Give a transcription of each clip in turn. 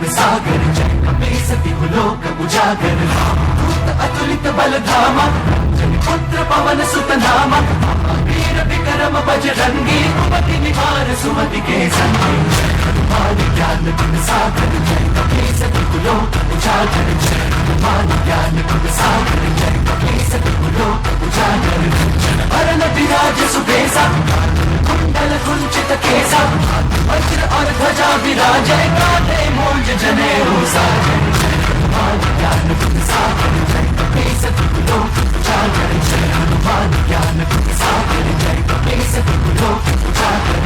गुण सागर जय कपे सती लोक उजागर दूत अतुलित बल धामा जन पुत्र पवन सुत नामा वीर विक्रम बजरंगी कुमति निवार सुमति के संगी हनुमान ज्ञान गुण सागर जय कपे सती लोक उजागर जय हनुमान ज्ञान गुण सागर जय कपे सती लोक उजागर वरण विराज सुबेसा कुंडल कुंचित केसा वज्र और ध्वजा विराजै कांधे मूंज जनेऊ साजै हनुमान ज्ञान गुण सागर जय कपे सती लोक उजागर जय हनुमान ज्ञान गुण सागर जय कपे सती लोक उजागर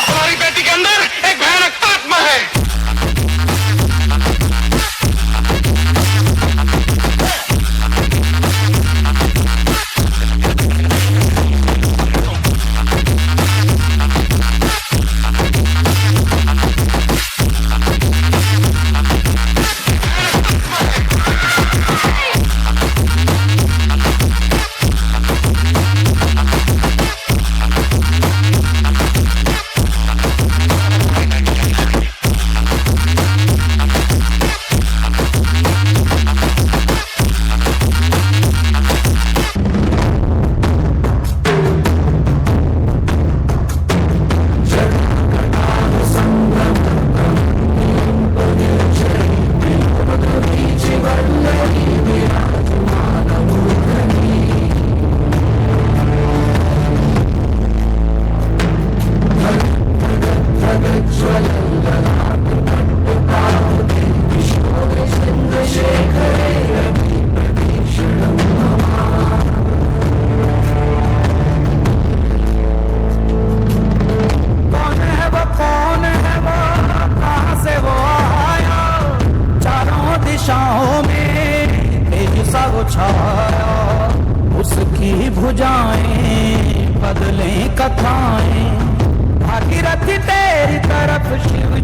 हमारी बेटी के अंदर एक भयानक आत्मा है। उसकी भुजाएं बदलें कथाएं भागीरथी तेरी तरफ शिव